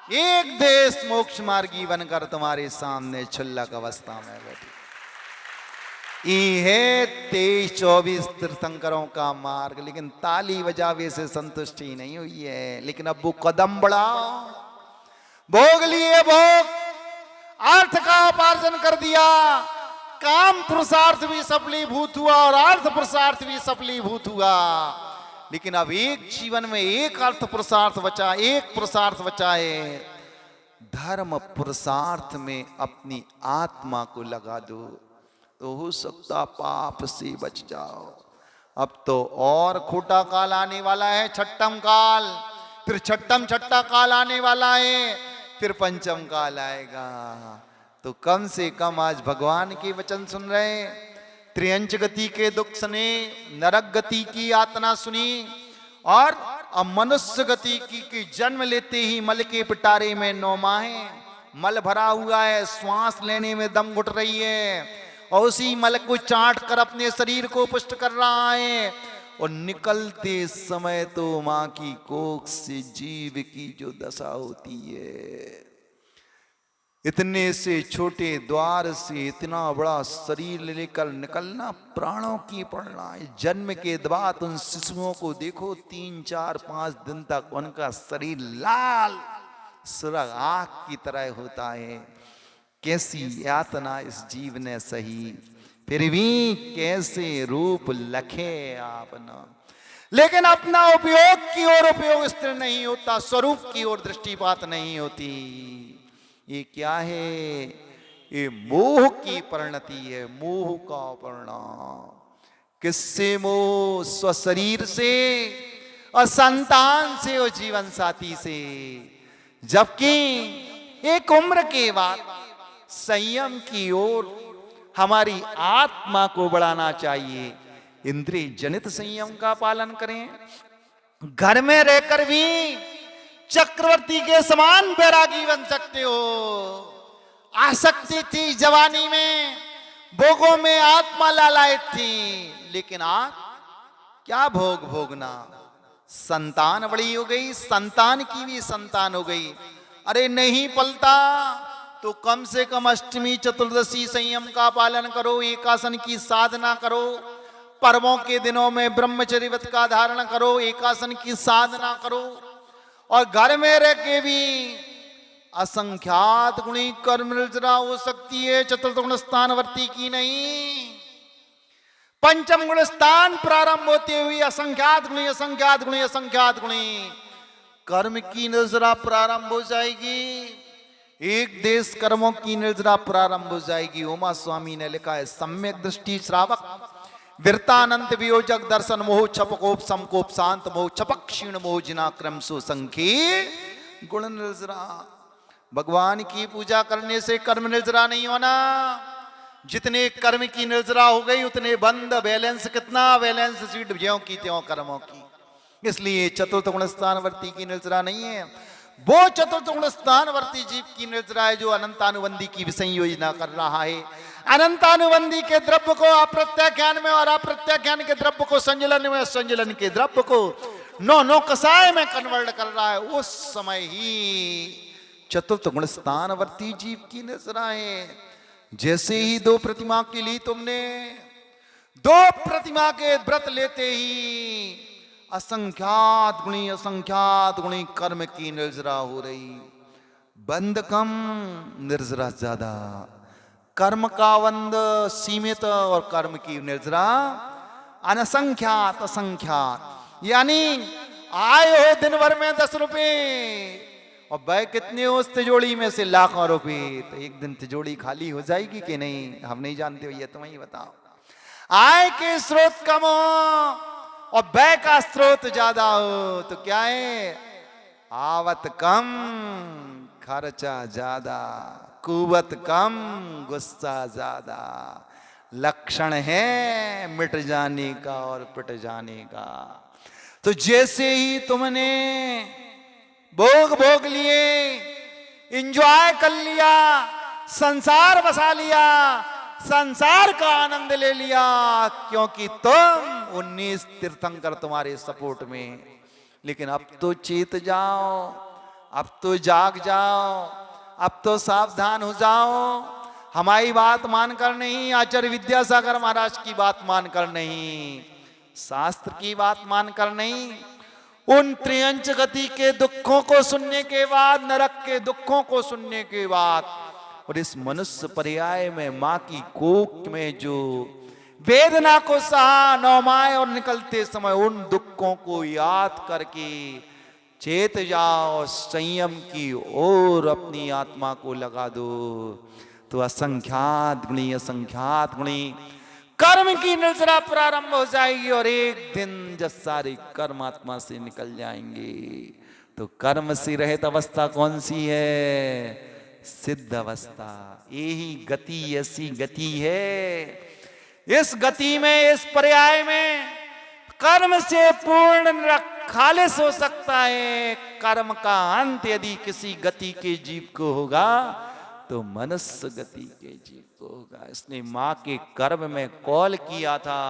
एक देश मोक्ष मार्गी बनकर तुम्हारे सामने क्षुल्लक अवस्था में बैठी। ये है 23-24 तीर्थंकरों का मार्ग, लेकिन ताली बजावे से संतुष्टि नहीं हुई है। लेकिन अब वो कदम बढ़ाओ, भोग लिए भोग, अर्थ का उपार्जन कर दिया, काम पुरुषार्थ भी सफलीभूत हुआ और अर्थ पुरुषार्थ भी सफलीभूत हुआ। लेकिन अब एक जीवन में एक अर्थ पुरुषार्थ बचा, एक पुरुषार्थ बचा है, धर्म पुरुषार्थ में अपनी आत्मा को लगा दो तो हो सकता पाप से बच जाओ। अब तो और खोटा काल आने वाला है, छठम काल, फिर छठा काल आने वाला है, फिर पंचम काल आएगा। तो कम से कम आज भगवान के वचन सुन रहे, त्रियंच गति के दुख सुने, नरक गति की यातना सुनी, और अब मनुष्य गति की जन्म लेते ही मल के पिटारे में 9 माहें, मल भरा हुआ है, श्वास लेने में दम घुट रही है, और उसी मल को चाट कर अपने शरीर को पुष्ट कर रहा है। और निकलते समय तो मां की कोख से जीव की जो दशा होती है, इतने से छोटे द्वार से इतना बड़ा शरीर लेकर निकलना, प्राणों की पड़ना है। जन्म के बाद उन शिशुओं को देखो, 3, 4, 5 दिन तक उनका शरीर लाल सुरग आग की तरह होता है। कैसी यातना इस जीव ने सही, फिर भी कैसे रूप लखे आपना। लेकिन अपना उपयोग की ओर उपयोग स्थिर नहीं होता, स्वरूप की ओर दृष्टिपात नहीं होती। ये क्या है? ये मोह की परिणति है, मोह का परिणाम। किससे मोह? स्वशरीर से और संतान से और जीवन साथी से। जबकि एक उम्र के बाद संयम की ओर हमारी आत्मा को बढ़ाना चाहिए। इंद्रिय जनित संयम का पालन करें। घर में रहकर भी चक्रवर्ती के समान बैरागी बन सकते हो। आसक्ति थी जवानी में, भोगों में आत्मा लालायत थी, लेकिन आज क्या भोग भोगना। संतान बड़ी हो गई, संतान की भी संतान हो गई। अरे नहीं पलता तो कम से कम अष्टमी चतुर्दशी संयम का पालन करो, एकासन की साधना करो, पर्वों के दिनों में ब्रह्मचर्य व्रत का धारण करो, एकासन की साधना करो। और घर में रह के भी असंख्यात गुणी कर्म निर्जरा हो सकती है, चतुर्थ गुण स्थान वर्ती की नहीं। पंचम गुण स्थान प्रारंभ होते हुए असंख्यात गुणी असंख्यात गुणी असंख्यात गुणी कर्म की निर्जरा प्रारंभ हो जाएगी। एक देश कर्मों की निर्जरा प्रारंभ हो जाएगी। उमा स्वामी ने लिखा है, सम्यक दृष्टि श्रावक विरतानंत वियोजक दर्शन मोह छपकोप समकोप शांत मोह छपक क्षीण मोह जिना क्रम सुसंख्य गुण निर्जरा। भगवान की पूजा करने से कर्म निर्जरा नहीं होना। जितने कर्म की निर्जरा हो गई उतने बंद। बैलेंस कितना? बैलेंस शीट ज्यों की त्यों कर्मों की। इसलिए चतुर्थ गुण स्थानवर्ती की निर्जरा नहीं है, वो चतुर्थ गुण स्थानवर्ती जीव की निर्जरा है जो अनंतानुबंधी की विषय योजना कर रहा है। अनंतानुबंधी के द्रव्य को अप्रत्याख्यान में और अप्रत्याख्यान के द्रव्य को संजलन में, संजलन के द्रव्य को नो कसाय में कन्वर्ट कर रहा है। उस समय ही चतुर्थ गुण स्थानवर्ती जीव की निर्जरा है। जैसे ही 2 प्रतिमा के लिए तुमने 2 प्रतिमा के व्रत लेते ही असंख्यात गुणी कर्म की निर्जरा हो रही। बंद कम, निर्जरा ज्यादा। कर्म का बंद सीमित और कर्म की निर्जरा अनसंख्यात असंख्यात। यानी आए हो दिन भर में 10 रुपए और वह कितने हो उस तिजोड़ी में से लाखों रुपए, तो एक दिन तिजोड़ी खाली हो जाएगी कि नहीं? हम नहीं जानते भैया, तुम ही बताओ। आय के स्रोत कम हो और व्यय का स्रोत ज्यादा हो तो क्या है? आवत कम खर्चा ज्यादा, कुवत कम गुस्सा ज्यादा। लक्षण है मिट जाने का और पिट जाने का। तो जैसे ही तुमने भोग लिए, एंजॉय कर लिया, संसार बसा लिया, संसार का आनंद ले लिया, क्योंकि तुम 19 तीर्थंकर तुम्हारे सपोर्ट में। लेकिन अब तो चेत जाओ, अब तो जाग जाओ, अब तो सावधान हो जाओ। हमारी बात मानकर नहीं, आचार्य विद्यासागर महाराज की बात मानकर नहीं, शास्त्र की बात मानकर नहीं, उन त्रियंच गति के दुखों को सुनने के बाद, नरक के दुखों को सुनने के बाद, और इस मनुष्य पर्याय में मां की कोख में जो वेदना को सहा नौमाए और निकलते समय उन दुखों को याद करके चेत जाओ, संयम की ओर अपनी आत्मा को लगा दो, तो असंख्यात गुणी कर्म की निर्जरा प्रारंभ हो जाएगी। और एक दिन जब सारे कर्म आत्मा से निकल जाएंगे तो कर्म से रहित अवस्था कौन सी है? सिद्ध अवस्था। यही गति, ऐसी गति है। इस गति में, इस पर्याय में कर्म से पूर्ण खालिस हो सकता है। कर्म का अंत यदि किसी गति के जीव को होगा तो मनुष्य गति के जीव को होगा। इसने मां के गर्भ में कॉल किया था,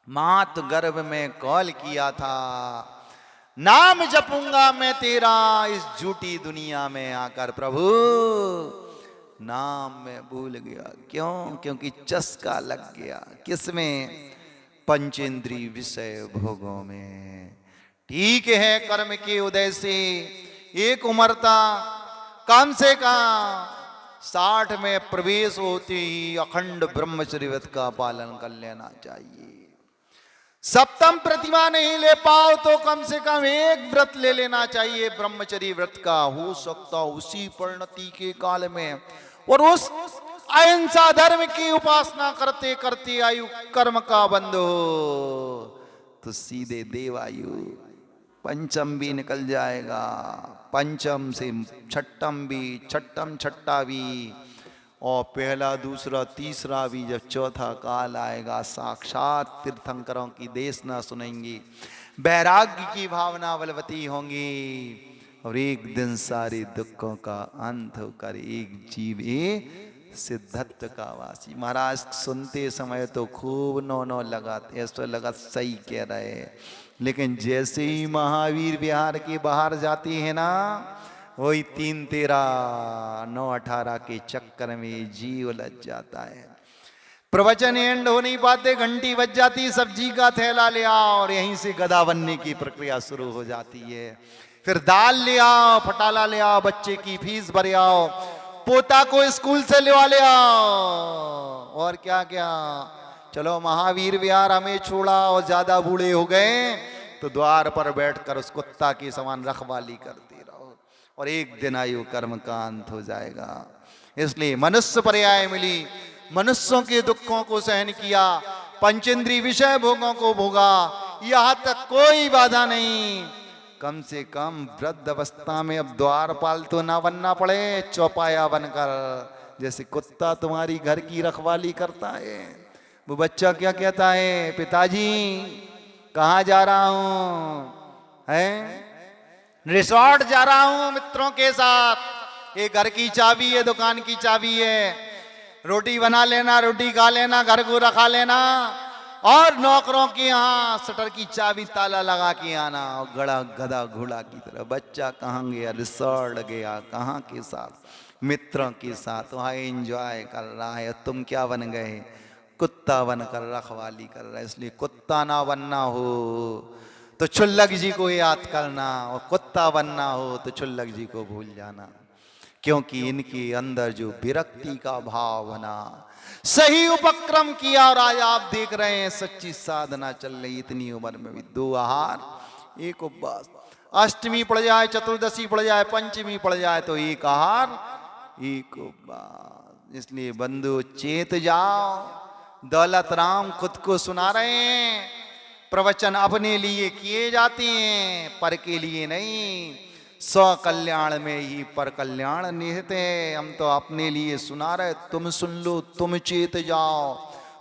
मात गर्भ में कॉल किया था, नाम जपूंगा मैं तेरा इस झूठी दुनिया में आकर प्रभु, नाम मैं भूल गया। क्यों? क्योंकि चस्का लग गया। किसमें? पंचेंद्रीय विषय भोगों में। ठीक है, कर्म के उदय से एक उम्र था, कम से कम 60 में प्रवेश होते ही अखंड ब्रह्मचर्य व्रत का पालन कर लेना चाहिए। सप्तम प्रतिमा नहीं ले पाओ तो कम से कम एक व्रत ले लेना चाहिए ब्रह्मचर्य व्रत का। हो सकता उसी परिणति के काल में, और उस अहिंसा धर्म की उपासना करते करते आयु कर्म का बंध हो तो सीधे देवायु पंचम भी निकल जाएगा, पंचम से छठम भी, छठम छठा भी, और पहला दूसरा तीसरा भी। जब चौथा काल आएगा साक्षात तीर्थंकरों की देश न सुनेंगी, वैराग्य की भावना बलवती होंगी, और एक दिन सारे दुखों का अंत होकर एक जीव सिद्धत्व का वासी। महाराज सुनते समय तो खूब नो लगाते, ऐसा लगा सही कह रहे, लेकिन जैसे ही महावीर विहार के बाहर जाती है ना, वही 3, 13, 9, 18 के चक्कर में जीव लग जाता है। प्रवचन एंड हो नहीं पाते, घंटी बज जाती, सब्जी का थैला ले आओ, और यहीं से गधा बनने की प्रक्रिया शुरू हो जाती है। फिर दाल ले आओ, फटाला ले आओ, बच्चे की फीस भर आओ, पोता को स्कूल से ले आओ, और क्या क्या। चलो महावीर विहार हमें छोड़ा और ज्यादा बूढ़े हो गए तो द्वार पर बैठकर उस कुत्ता के समान रखवाली करते रहो, और एक दिन आयु कर्म का अंत हो जाएगा। इसलिए मनुष्य पर्याय मिली, मनुष्यों के दुखों को सहन किया, पंचेंद्रीय विषय भोगों को भोगा, यहां तक कोई बाधा नहीं। कम से कम वृद्ध अवस्था में अब द्वारपाल तो ना बनना पड़े, चौपाया बनकर, जैसे कुत्ता तुम्हारी घर की रखवाली करता है। वो बच्चा क्या कहता है? पिताजी कहाँ जा रहा हूँ? है रिसोर्ट जा रहा हूँ मित्रों के साथ। ये घर की चाबी है, दुकान की चाबी है, रोटी बना लेना, रोटी खा लेना, घर को रखा लेना, और नौकरों के यहाँ शटर की चाबी ताला लगा के आना, और गड़ा गधा घोड़ा की तरह। बच्चा कहाँ गया? रिसोर्ट गया। कहाँ के साथ? मित्रों के साथ, वहाँ एंजॉय कर रहा है। तुम क्या बन गए? कुत्ता बनकर रखवाली कर रहा है। इसलिए कुत्ता ना बनना हो तो छुल्लक जी को याद करना, और कुत्ता बनना हो तो छुल्लक जी को भूल जाना, क्योंकि इनके अंदर जो विरक्ति का भाव बना, सही उपक्रम किया, और आज आप देख रहे हैं सच्ची साधना चल रही। इतनी उम्र में भी 2 आहार, 1 उपवास, अष्टमी पड़ जाए, चतुर्दशी पड़ जाए, पंचमी पड़ जाए तो 1 आहार 1 उपवास। इसलिए बंधु चेत जाओ। दौलत राम खुद को सुना रहे हैं, प्रवचन अपने लिए किए जाते हैं, पर के लिए नहीं। स्व कल्याण में ही पर कल्याण निहित है। हम तो अपने लिए सुना रहे, तुम सुन लो, तुम चेत जाओ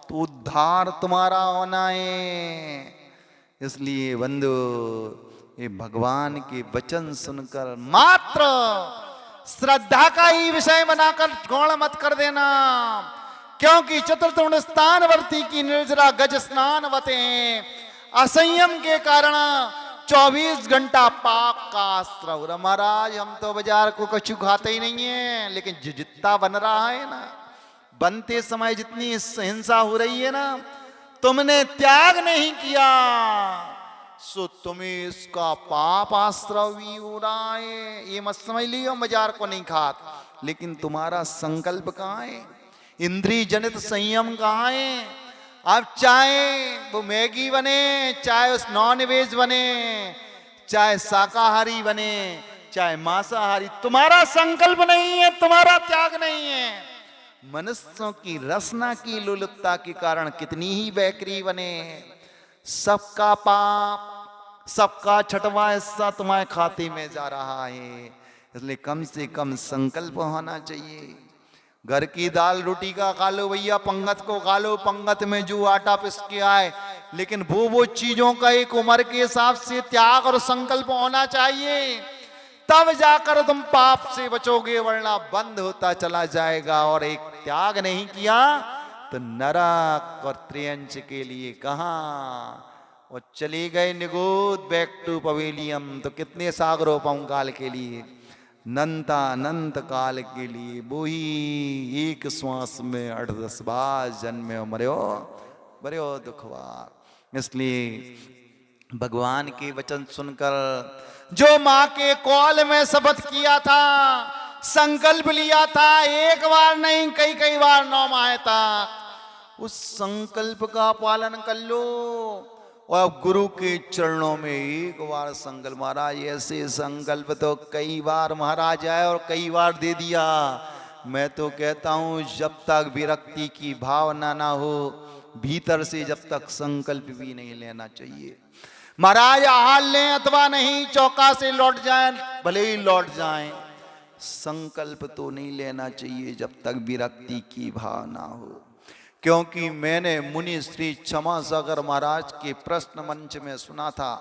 तो उद्धार तुम्हारा होना है। इसलिए बंधु, ये भगवान के वचन सुनकर मात्र श्रद्धा का ही विषय बनाकर गौण मत कर देना, क्योंकि चतुर्थ स्थान वर्ती की निर्जरा गज स्नान वते, असंयम के कारण 24 घंटा पाप का आश्रय। अरे महाराज हम तो बाजार को कछु खाते ही नहीं है, लेकिन जितना बन रहा है ना, बनते समय जितनी हिंसा हो रही है ना, तुमने त्याग नहीं किया, सो तुम्हें इसका पाप आश्रय भी हो रहा है। ये मत समझ लियो बाजार को नहीं खात, लेकिन तुम्हारा संकल्प कहाँ है, इंद्रिय जनित संयम कहाँ है। अब चाहे वो मैगी बने, चाहे उस नॉन वेज बने, चाहे शाकाहारी बने, चाहे मांसाहारी, तुम्हारा संकल्प नहीं है, तुम्हारा त्याग नहीं है। मनुष्यों की रसना की लोलुपता के कारण कितनी ही बेकरी बने, सबका पाप, सबका छठवां हिस्सा तुम्हारे खाते में जा रहा है। इसलिए कम से कम संकल्प होना चाहिए। घर की दाल रोटी का खा लो भैया, पंगत को खा लो, पंगत में जो आटा पिस के आए, लेकिन वो चीजों का एक उम्र के हिसाब से त्याग और संकल्प होना चाहिए, तब जाकर तुम पाप से बचोगे, वरना बंद होता चला जाएगा। और एक त्याग नहीं किया तो नरक और त्रियंच के लिए कहाँ, और चले गए निगोद बैक टू पवेलियम, तो कितने सागरों काल के लिए, अनंत काल के लिए, वो ही एक श्वास में 8-10 बार जन्मे मर्यो बर्यो दुखवार। इसलिए भगवान के वचन सुनकर जो माँ के कौल में शपथ किया था, संकल्प लिया था, एक बार नहीं कई कई बार 9 माह तक, उस संकल्प का पालन कर लो। और गुरु के चरणों में एक बार संकल्प, महाराज ऐसे संकल्प तो कई बार महाराज आए और कई बार दे दिया। मैं तो कहता हूं जब तक विरक्ति की भावना ना हो भीतर से, जब तक संकल्प भी नहीं लेना चाहिए। महाराज आहार लें अथवा नहीं, चौका से लौट जाएं भले ही लौट जाएं, संकल्प तो नहीं लेना चाहिए जब तक विरक्ति की भावना हो। क्योंकि मैंने मुनि श्री क्षमा सागर महाराज के प्रश्न मंच में सुना था,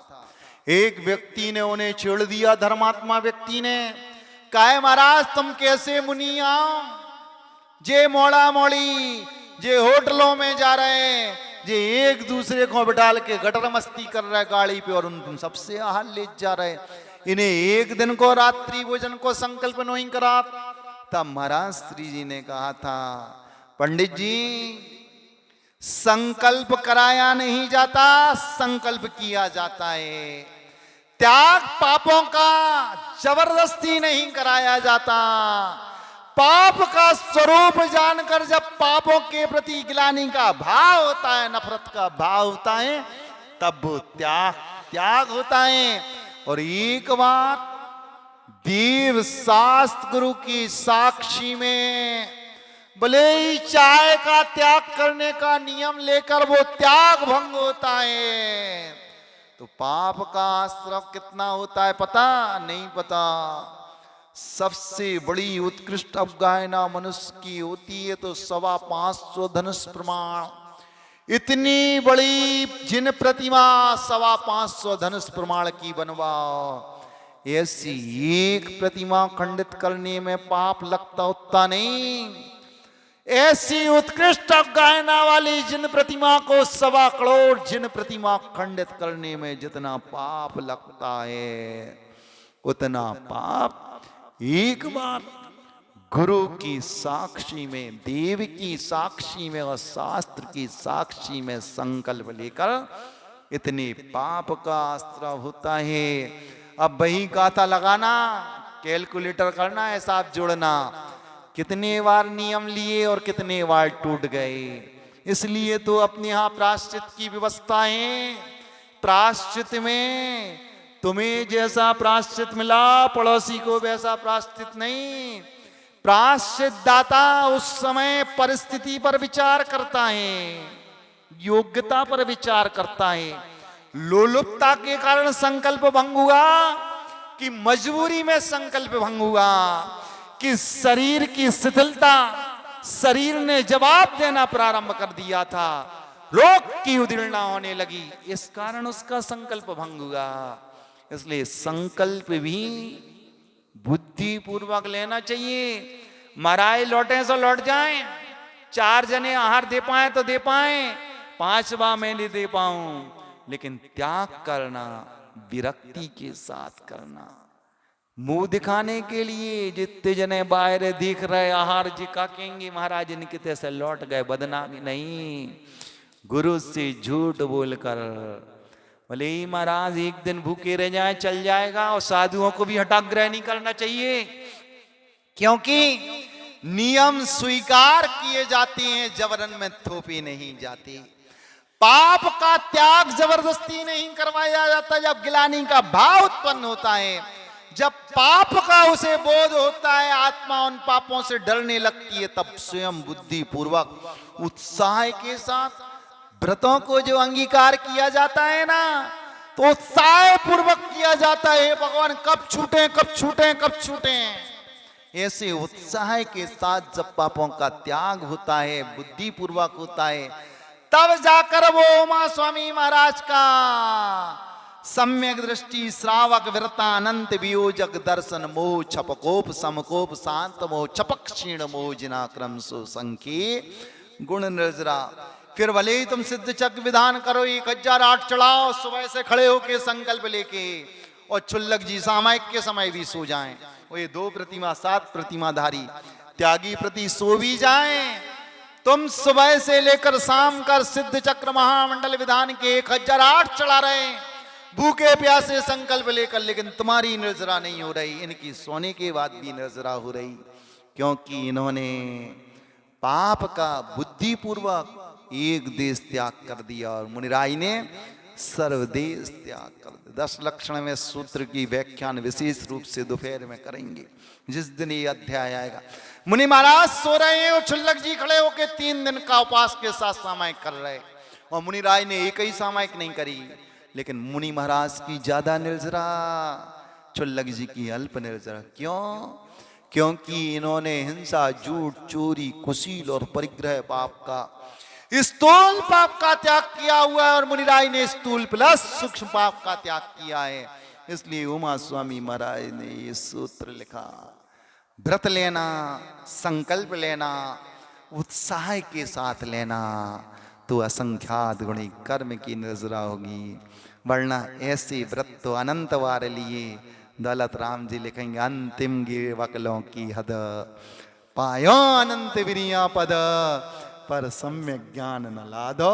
एक व्यक्ति ने उन्हें छेड़ दिया, धर्मात्मा व्यक्ति ने कहा महाराज तुम कैसे मुनि आओ, जे मोड़ा मोड़ी, जे होटलों में जा रहे, जे एक दूसरे को बिठाल के गटर मस्ती कर रहे गाड़ी पे, और उन सबसे आहार ले जा रहे, इन्हें एक दिन को रात्रि भोजन को संकल्प नहीं करा। तब महाराज श्री जी ने कहा था, पंडित जी संकल्प कराया नहीं जाता, संकल्प किया जाता है। त्याग पापों का जबरदस्ती नहीं कराया जाता। पाप का स्वरूप जानकर जब पापों के प्रति गिलानी का भाव होता है, नफरत का भाव होता है, तब वो त्याग होता है। और एक बार देव शास्त्र गुरु की साक्षी में भले ही चाय का त्याग करने का नियम लेकर वो त्याग भंग होता है, तो पाप का आश्रय कितना होता है पता नहीं पता। सबसे बड़ी उत्कृष्ट अवगाहना मनुष्य की होती है तो 525 धनुष प्रमाण। इतनी बड़ी जिन प्रतिमा 525 धनुष प्रमाण की बनवाओ, ऐसी एक प्रतिमा खंडित करने में पाप लगता उतना नहीं। ऐसी उत्कृष्ट अवगाहना वाली जिन प्रतिमा को 1.25 करोड़ जिन प्रतिमा खंडित करने में जितना पाप लगता है, उतना पाप एक बार गुरु की साक्षी में, देव की साक्षी में और शास्त्र की साक्षी में संकल्प लेकर इतने पाप का आश्रय होता है। अब वही गाथा लगाना, कैलकुलेटर करना, हिसाब जोड़ना, कितने बार नियम लिए और कितने बार टूट गए। इसलिए तो अपने यहाँ प्रायश्चित की व्यवस्था है। प्रायश्चित में तुम्हें जैसा प्रायश्चित मिला पड़ोसी को वैसा प्रायश्चित नहीं। प्रायश्चित दाता उस समय परिस्थिति पर विचार करता है, योग्यता पर विचार करता है। लोलुपता के कारण संकल्प भंग हुआ कि मजबूरी में संकल्प भंग हुआ, कि शरीर की शिथिलता, शरीर ने जवाब देना प्रारंभ कर दिया था, रोग की उदीर्णा होने लगी, इस कारण उसका संकल्प भंग हुआ। इसलिए संकल्प भी बुद्धि पूर्वक लेना चाहिए। महाराज लौटे सो लौट जाएं, 4 जने आहार दे पाए तो दे पाए, 5वां मैं नहीं दे पाऊं, लेकिन त्याग करना विरक्ति के साथ करना। मुंह दिखाने के लिए जितने जने बाहर दिख रहे आहार जी का कहेंगे महाराज इनके तैसे लौट गए, बदनामी नहीं। गुरु से झूठ बोलकर बोले महाराज एक दिन भूखे रह जाए चल जाएगा, और साधुओं को भी हठाग्रह नहीं करना चाहिए, क्योंकि नियम स्वीकार किए जाते हैं, जबरन में थोपी नहीं जाती। पाप का त्याग जबरदस्ती नहीं करवाया जाता। जब गिलानी का भाव उत्पन्न होता है, जब पाप का उसे बोध होता है, आत्मा उन पापों से डरने लगती है, तब स्वयं बुद्धि पूर्वक उत्साह के साथ व्रतों को जो अंगीकार किया जाता है ना, तो उत्साह पूर्वक किया जाता है। भगवान कब छूटे कब छूटे कब छूटे, ऐसे उत्साह के साथ जब पापों का त्याग होता है, बुद्धि पूर्वक होता है, तब जाकर वो उमा स्वामी महाराज का सम्यक दृष्टि श्रावक विरता अनंत वियोजक दर्शन मोह छपकोप समकोप शांत मोह छपक क्षीण मोह जिना क्रम सो संख्ये गुण निर्जरा। फिर भले ही तुम सिद्ध चक विधान करो, 1008 चढ़ाओ, सुबह से खड़े होके संकल्प लेके, और छुल्लक जी सामायिक के समय भी सो जाएं। वो ये 2 प्रतिमा 7 प्रतिमाधारी त्यागी प्रति सो भी जाएं। तुम सुबह से लेकर शाम कर सिद्ध चक्र महामंडल विधान के 1008 चढ़ा रहे, भूखे प्यासे संकल्प लेकर, लेकिन तुम्हारी निर्जरा नहीं हो रही, इनकी सोने के बाद भी निर्जरा हो रही, क्योंकि इन्होंने पाप का बुद्धिपूर्वक एक देश त्याग कर दिया और मुनिराय ने सर्वदेश त्याग कर दिया। 10 लक्षण में सूत्र की व्याख्यान विशेष रूप से दोपहर में करेंगे, जिस दिन ये अध्याय आएगा। मुनि महाराज सो रहे हैं और छुल्लक जी खड़े होकर 3 दिन का उपास के साथ सामायिक कर रहे, और मुनिराय ने एक ही सामायिक नहीं करी, लेकिन मुनि महाराज की ज्यादा निर्जरा, छुल्लक जी की अल्प निर्जरा। क्यों? क्योंकि इन्होंने हिंसा, झूठ, चोरी, कुशील और परिग्रह पाप का, स्थूल पाप का त्याग किया हुआ है, और मुनिराय ने स्थूल प्लस सूक्ष्म पाप का त्याग किया है। इसलिए उमा स्वामी महाराज ने ये सूत्र लिखा, व्रत लेना, संकल्प लेना, उत्साह के साथ लेना, तो असंख्यात गुणी कर्म की निर्जरा होगी। वरना ऐसे व्रत तो अनंत बार लिए। दौलत राम जी लिखेंगे, अंतिम गिर वकलों की हद, पायो अनंत विरिया पद, पर सम्यक ज्ञान न लादो,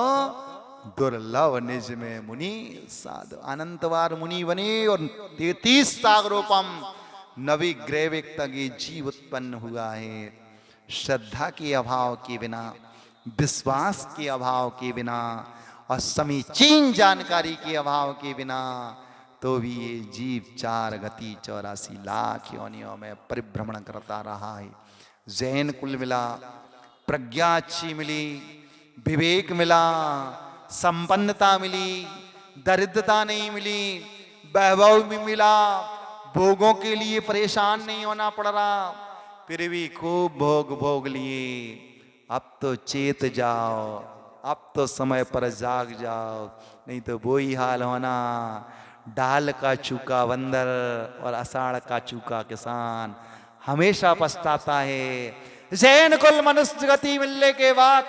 दुर्लभ निज में मुनि साध। अनंत बार मुनि बने और 33 सागरोपम नवी ग्रेविक तक ये जीव उत्पन्न हुआ है। श्रद्धा के अभाव के बिना, विश्वास के अभाव के बिना, और समीचीन जानकारी के अभाव के बिना, तो भी ये जीव 4 गति 84 लाख योनियों में परिभ्रमण करता रहा है। जैन कुल मिला, प्रज्ञा अच्छी मिली, विवेक मिला, संपन्नता मिली, दरिद्रता नहीं मिली, वैभव भी मिला, भोगों के लिए परेशान नहीं होना पड़ रहा, फिर भी खूब भोग भोग लिए। अब तो चेत जाओ, अब तो समय पर जाग जाओ, नहीं तो वही हाल होना, डाल का चूका बंदर और अषाढ़ का चूका किसान हमेशा पछताता है। जैन कुल मनुष्य गति मिलने के बाद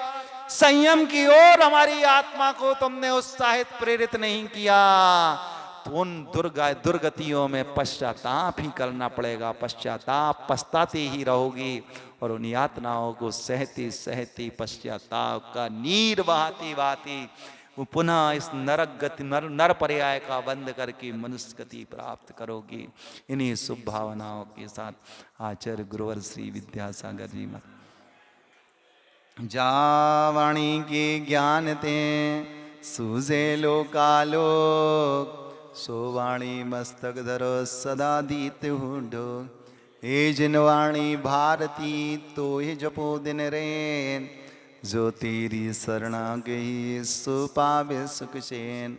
संयम की ओर हमारी आत्मा को तुमने उत्साहित प्रेरित नहीं किया, तो उन दुर्गतियों में पश्चाताप ही करना पड़ेगा। पश्चाताप, पछताते ही रहोगी, और उन यातनाओं को सहते सहते पश्चाताप का नीर बहाती बहाती वो पुनः इस नरक गति नर पर्याय का बंद करके मनुष्य गति प्राप्त करोगी। इन्हीं शुभ भावनाओं के साथ आचार्य गुरुवर श्री विद्यासागर जी मत जा वाणी के ज्ञान ते सूझे लोकालोक, सो वाणी मस्तक धरो सदा दीत हुडो, हे जिन वाणी भारती तो हे जपो दिन रेन, जो तेरी शरणा गई सो पावे सुख चैन।